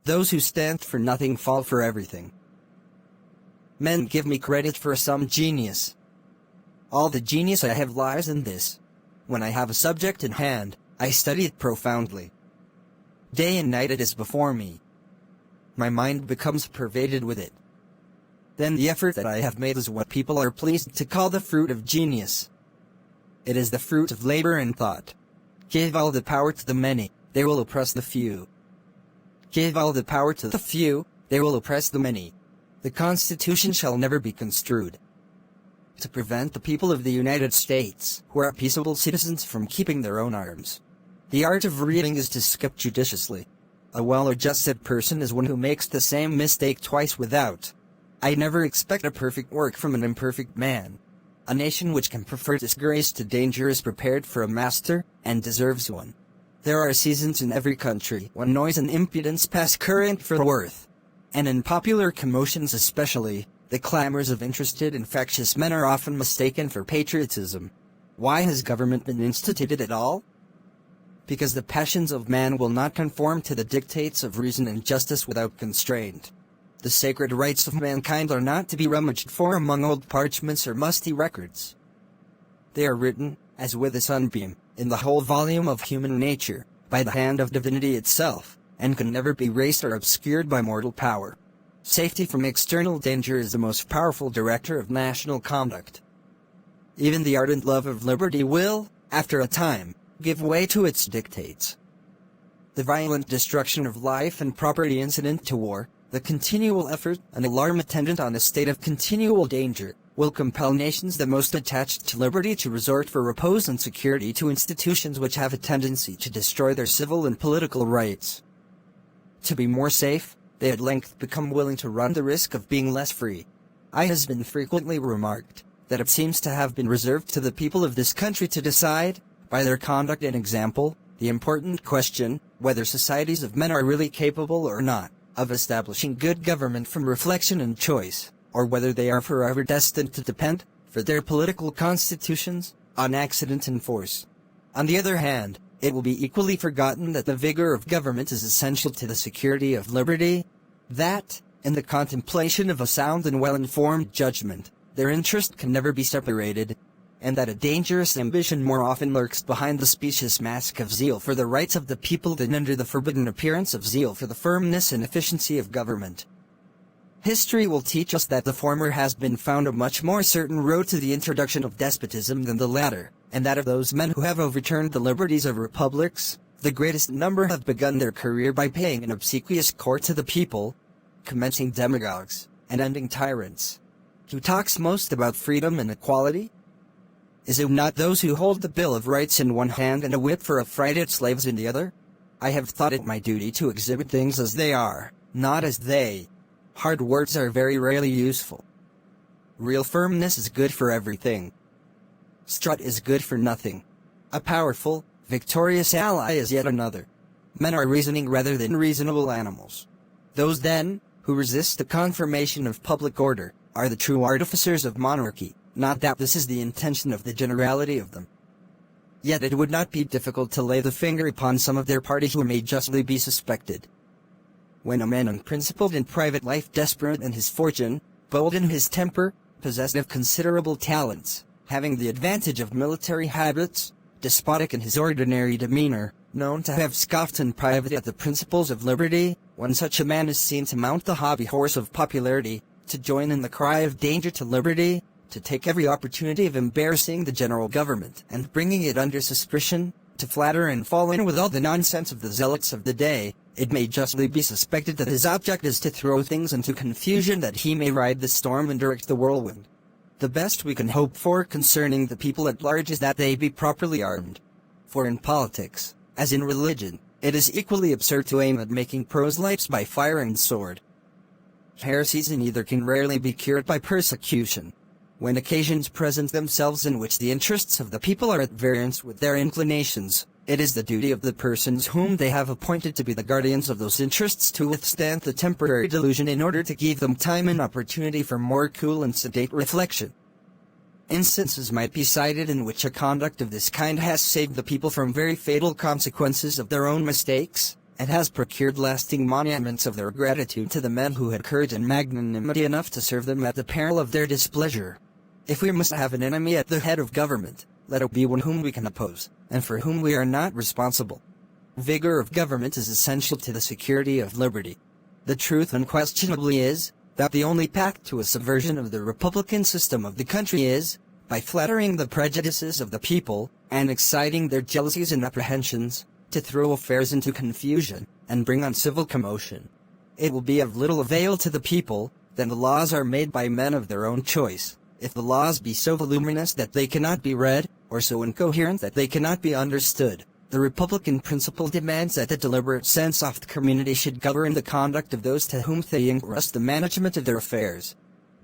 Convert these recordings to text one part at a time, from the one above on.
Those who stand for nothing fall for everything. Men give me credit for some genius. All the genius I have lies in this. When I have a subject in hand, I study it profoundly. Day and night it is before me. My mind becomes pervaded with it. Then the effort that I have made is what people are pleased to call the fruit of genius. It is the fruit of labor and thought. Give all the power to the many, they will oppress the few. Give all the power to the few, they will oppress the many. The Constitution shall never be construed to prevent the people of the United States, who are peaceable citizens, from keeping their own arms. The art of reading is to skip judiciously. A well-adjusted person is one who makes the same mistake twice without. I never expect a perfect work from an imperfect man. A nation which can prefer disgrace to danger is prepared for a master, and deserves one. There are seasons in every country when noise and impudence pass current for worth. And in popular commotions especially, the clamors of interested infectious men are often mistaken for patriotism. Why has government been instituted at all? Because the passions of man will not conform to the dictates of reason and justice without constraint. The sacred rights of mankind are not to be rummaged for among old parchments or musty records. They are written, as with a sunbeam, in the whole volume of human nature, by the hand of divinity itself, and can never be erased or obscured by mortal power. Safety from external danger is the most powerful director of national conduct. Even the ardent love of liberty will, after a time, give way to its dictates. The violent destruction of life and property incident to war, the continual effort and alarm attendant on a state of continual danger, will compel nations the most attached to liberty to resort for repose and security to institutions which have a tendency to destroy their civil and political rights. To be more safe, they at length become willing to run the risk of being less free. It has been frequently remarked that it seems to have been reserved to the people of this country to decide, by their conduct and example, the important question, whether societies of men are really capable or not of establishing good government from reflection and choice, or whether they are forever destined to depend, for their political constitutions, on accident and force. On the other hand, it will be equally forgotten that the vigor of government is essential to the security of liberty, that, in the contemplation of a sound and well-informed judgment, their interest can never be separated, and that a dangerous ambition more often lurks behind the specious mask of zeal for the rights of the people than under the forbidden appearance of zeal for the firmness and efficiency of government. History will teach us that the former has been found a much more certain road to the introduction of despotism than the latter, and that of those men who have overturned the liberties of republics, the greatest number have begun their career by paying an obsequious court to the people, commencing demagogues, and ending tyrants. Who talks most about freedom and equality? Is it not those who hold the Bill of Rights in one hand and a whip for affrighted slaves in the other? I have thought it my duty to exhibit things as they are, not as they. Hard words are very rarely useful. Real firmness is good for everything. Strut is good for nothing. A powerful, victorious ally is yet another. Men are reasoning rather than reasonable animals. Those, then, who resist the confirmation of public order, are the true artificers of monarchy, not that this is the intention of the generality of them. Yet it would not be difficult to lay the finger upon some of their party who may justly be suspected. When a man unprincipled in private life, desperate in his fortune, bold in his temper, possessed of considerable talents, having the advantage of military habits, despotic in his ordinary demeanor, known to have scoffed in private at the principles of liberty, when such a man is seen to mount the hobby horse of popularity, to join in the cry of danger to liberty, to take every opportunity of embarrassing the general government and bringing it under suspicion, to flatter and fall in with all the nonsense of the zealots of the day, it may justly be suspected that his object is to throw things into confusion that he may ride the storm and direct the whirlwind. The best we can hope for concerning the people at large is that they be properly armed. For in politics, as in religion, it is equally absurd to aim at making proselytes by fire and sword. Heresies in either can rarely be cured by persecution. When occasions present themselves in which the interests of the people are at variance with their inclinations, it is the duty of the persons whom they have appointed to be the guardians of those interests to withstand the temporary delusion in order to give them time and opportunity for more cool and sedate reflection. Instances might be cited in which a conduct of this kind has saved the people from very fatal consequences of their own mistakes, and has procured lasting monuments of their gratitude to the men who had courage and magnanimity enough to serve them at the peril of their displeasure. If we must have an enemy at the head of government, let it be one whom we can oppose, and for whom we are not responsible. Vigor of government is essential to the security of liberty. The truth unquestionably is, that the only path to a subversion of the republican system of the country is, by flattering the prejudices of the people, and exciting their jealousies and apprehensions, to throw affairs into confusion, and bring on civil commotion. It will be of little avail to the people, that the laws are made by men of their own choice, if the laws be so voluminous that they cannot be read, or so incoherent that they cannot be understood. The Republican principle demands that the deliberate sense of the community should govern the conduct of those to whom they entrust the management of their affairs.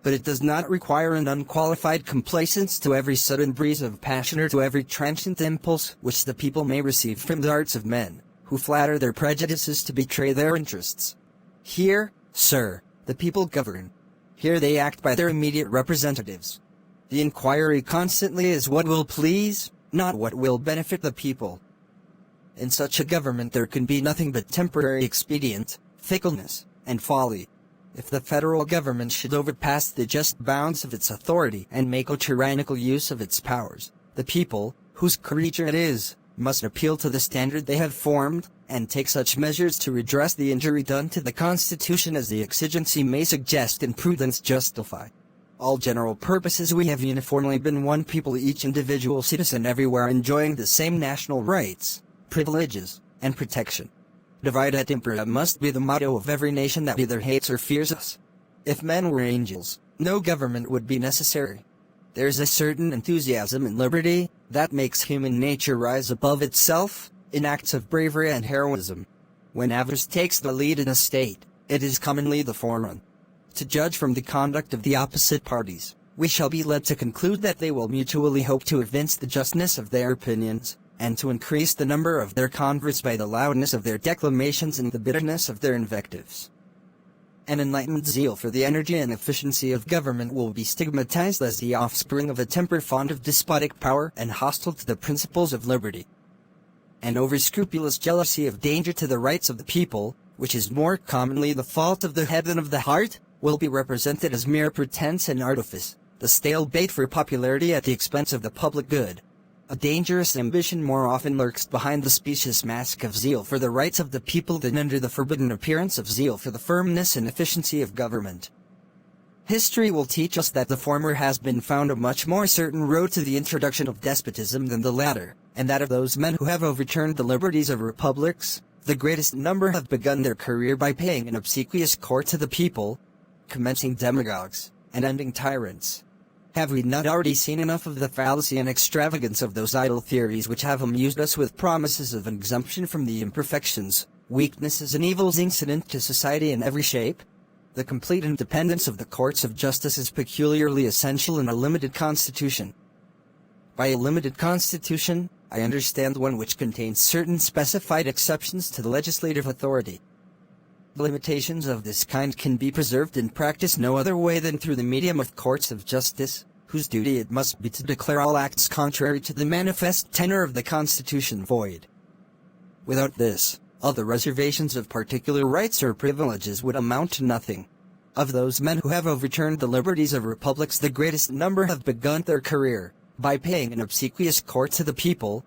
But it does not require an unqualified complaisance to every sudden breeze of passion or to every transient impulse which the people may receive from the arts of men, who flatter their prejudices to betray their interests. Here, sir, the people govern. Here they act by their immediate representatives. The inquiry constantly is what will please, not what will benefit the people. In such a government there can be nothing but temporary expedient, fickleness, and folly. If the federal government should overpass the just bounds of its authority and make a tyrannical use of its powers, the people, whose creature it is, must appeal to the standard they have formed, and take such measures to redress the injury done to the Constitution as the exigency may suggest and prudence justify. All general purposes we have uniformly been one people, each individual citizen everywhere enjoying the same national rights, privileges, and protection. Divide et impera must be the motto of every nation that either hates or fears us. If men were angels, no government would be necessary. There's a certain enthusiasm in liberty that makes human nature rise above itself, in acts of bravery and heroism. When avarice takes the lead in a state, it is commonly the forerun. To judge from the conduct of the opposite parties, we shall be led to conclude that they will mutually hope to evince the justness of their opinions, and to increase the number of their converts by the loudness of their declamations and the bitterness of their invectives. An enlightened zeal for the energy and efficiency of government will be stigmatized as the offspring of a temper fond of despotic power and hostile to the principles of liberty. An over-scrupulous jealousy of danger to the rights of the people, which is more commonly the fault of the head than of the heart, will be represented as mere pretense and artifice, the stale bait for popularity at the expense of the public good. A dangerous ambition more often lurks behind the specious mask of zeal for the rights of the people than under the forbidden appearance of zeal for the firmness and efficiency of government. History will teach us that the former has been found a much more certain road to the introduction of despotism than the latter, and that of those men who have overturned the liberties of republics, the greatest number have begun their career by paying an obsequious court to the people, commencing demagogues, and ending tyrants. Have we not already seen enough of the fallacy and extravagance of those idle theories which have amused us with promises of exemption from the imperfections, weaknesses and evils incident to society in every shape? The complete independence of the courts of justice is peculiarly essential in a limited constitution. By a limited constitution, I understand one which contains certain specified exceptions to the legislative authority. Limitations of this kind can be preserved in practice no other way than through the medium of courts of justice, whose duty it must be to declare all acts contrary to the manifest tenor of the Constitution void. Without this, all the reservations of particular rights or privileges would amount to nothing. Of those men who have overturned the liberties of republics, the greatest number have begun their career by paying an obsequious court to the people,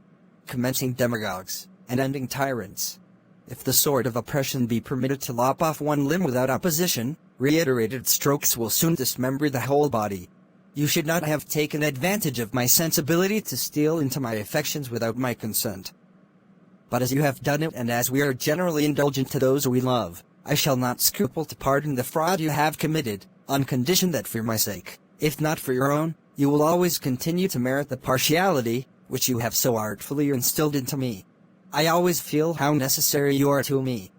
commencing demagogues, and ending tyrants. If the sword of oppression be permitted to lop off one limb without opposition, reiterated strokes will soon dismember the whole body. You should not have taken advantage of my sensibility to steal into my affections without my consent. But as you have done it, and as we are generally indulgent to those we love, I shall not scruple to pardon the fraud you have committed, on condition that for my sake, if not for your own, you will always continue to merit the partiality, which you have so artfully instilled into me. I always feel how necessary you are to me.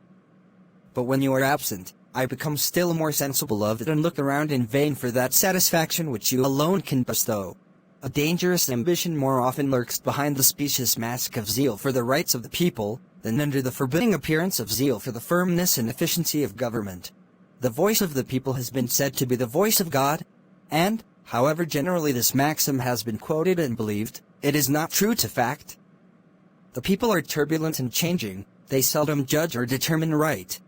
But when you are absent, I become still more sensible of it and look around in vain for that satisfaction which you alone can bestow. A dangerous ambition more often lurks behind the specious mask of zeal for the rights of the people, than under the forbidding appearance of zeal for the firmness and efficiency of government. The voice of the people has been said to be the voice of God, and, however generally this maxim has been quoted and believed, it is not true to fact. The people are turbulent and changing, They seldom judge or determine right.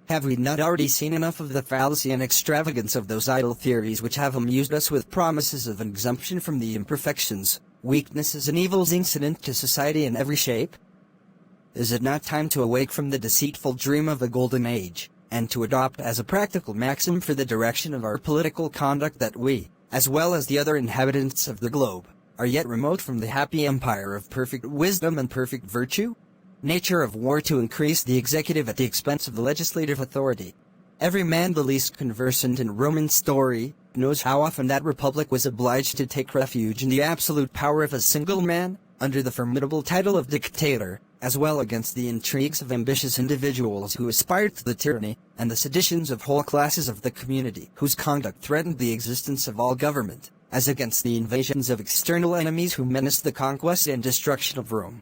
Have we not already seen enough of the fallacy and extravagance of those idle theories which have amused us with promises of exemption from the imperfections, weaknesses and evils incident to society in every shape? Is it not time to awake from the deceitful dream of a golden age, and to adopt as a practical maxim for the direction of our political conduct that we, as well as the other inhabitants of the globe, are yet remote from the happy empire of perfect wisdom and perfect virtue? Nature of war to increase the executive at the expense of the legislative authority. Every man the least conversant in Roman story knows how often that republic was obliged to take refuge in the absolute power of a single man, under the formidable title of dictator, as well against the intrigues of ambitious individuals who aspired to the tyranny, and the seditions of whole classes of the community whose conduct threatened the existence of all government, as against the invasions of external enemies who menaced the conquest and destruction of Rome.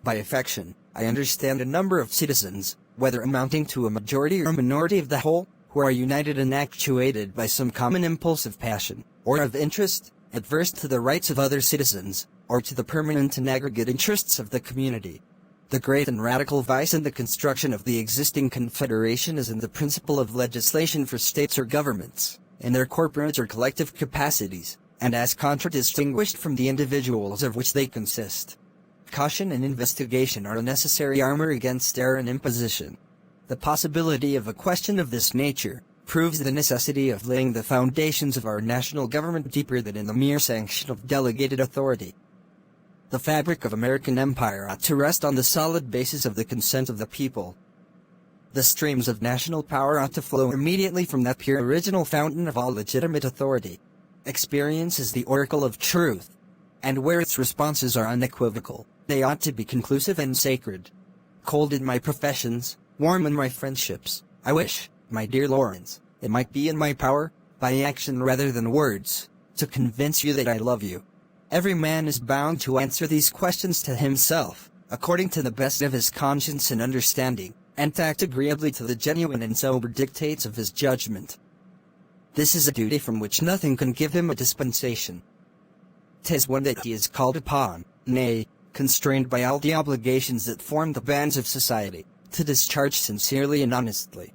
By affection, I understand a number of citizens, whether amounting to a majority or minority of the whole, who are united and actuated by some common impulse of passion, or of interest, adverse to the rights of other citizens, or to the permanent and aggregate interests of the community. The great and radical vice in the construction of the existing confederation is in the principle of legislation for states or governments, in their corporate or collective capacities, and as contradistinguished from the individuals of which they consist. Caution and investigation are a necessary armor against error and imposition. The possibility of a question of this nature proves the necessity of laying the foundations of our national government deeper than in the mere sanction of delegated authority. The fabric of American empire ought to rest on the solid basis of the consent of the people. The streams of national power ought to flow immediately from that pure original fountain of all legitimate authority. Experience is the oracle of truth, and where its responses are unequivocal, they ought to be conclusive and sacred. Cold in my professions, warm in my friendships, I wish, my dear Lawrence, it might be in my power, by action rather than words, to convince you that I love you. Every man is bound to answer these questions to himself, according to the best of his conscience and understanding, and to act agreeably to the genuine and sober dictates of his judgment. This is a duty from which nothing can give him a dispensation. 'Tis one that he is called upon, nay, constrained by all the obligations that form the bands of society, to discharge sincerely and honestly.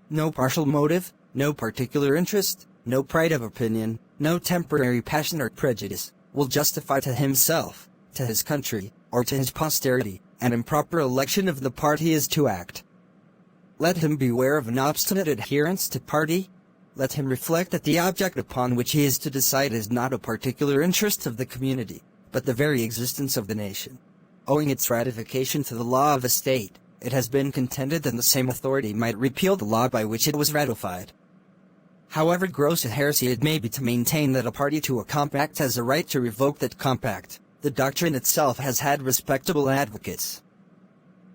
No partial motive, no particular interest, no pride of opinion, no temporary passion or prejudice, will justify to himself, to his country, or to his posterity, an improper election of the part he is to act. Let him beware of an obstinate adherence to party. Let him reflect that the object upon which he is to decide is not a particular interest of the community, but the very existence of the nation. Owing its ratification to the law of a state, it has been contended that the same authority might repeal the law by which it was ratified. However gross a heresy it may be to maintain that a party to a compact has a right to revoke that compact, the doctrine itself has had respectable advocates.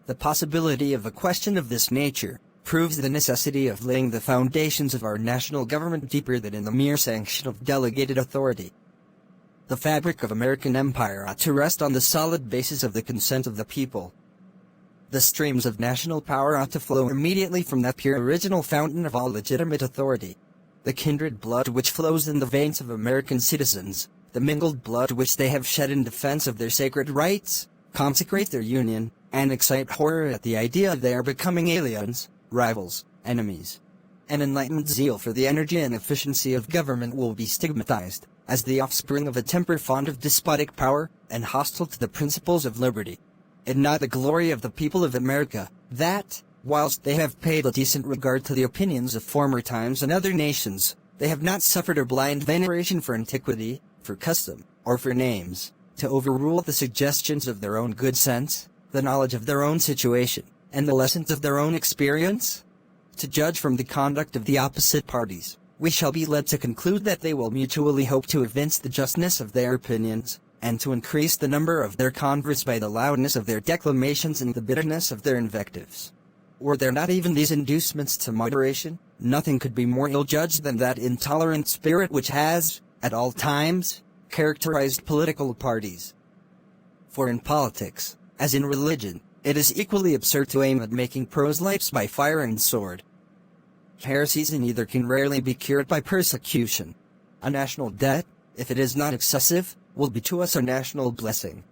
The possibility of a question of this nature proves the necessity of laying the foundations of our national government deeper than in the mere sanction of delegated authority. The fabric of American empire ought to rest on the solid basis of the consent of the people. The streams of national power ought to flow immediately from that pure original fountain of all legitimate authority. The kindred blood which flows in the veins of American citizens, the mingled blood which they have shed in defense of their sacred rights, consecrate their union, and excite horror at the idea of their becoming aliens, rivals, enemies. An enlightened zeal for the energy and efficiency of government will be stigmatized as the offspring of a temper fond of despotic power, and hostile to the principles of liberty. It not the glory of the people of America, that, whilst they have paid a decent regard to the opinions of former times and other nations, they have not suffered a blind veneration for antiquity, for custom, or for names, to overrule the suggestions of their own good sense, the knowledge of their own situation, and the lessons of their own experience. To judge from the conduct of the opposite parties, we shall be led to conclude that they will mutually hope to evince the justness of their opinions, and to increase the number of their converts by the loudness of their declamations and the bitterness of their invectives. Were there not even these inducements to moderation, nothing could be more ill-judged than that intolerant spirit which has, at all times, characterized political parties. For in politics, as in religion, it is equally absurd to aim at making proselytes by fire and sword. Heresies in either can rarely be cured by persecution. A national debt, if it is not excessive, will be to us a national blessing.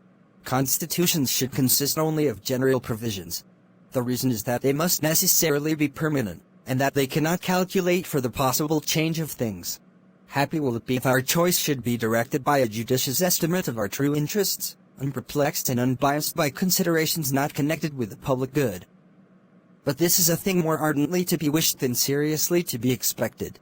Constitutions should consist only of general provisions. The reason is that they must necessarily be permanent, and that they cannot calculate for the possible change of things. Happy will it be if our choice should be directed by a judicious estimate of our true interests, unperplexed and unbiased by considerations not connected with the public good. But this is a thing more ardently to be wished than seriously to be expected.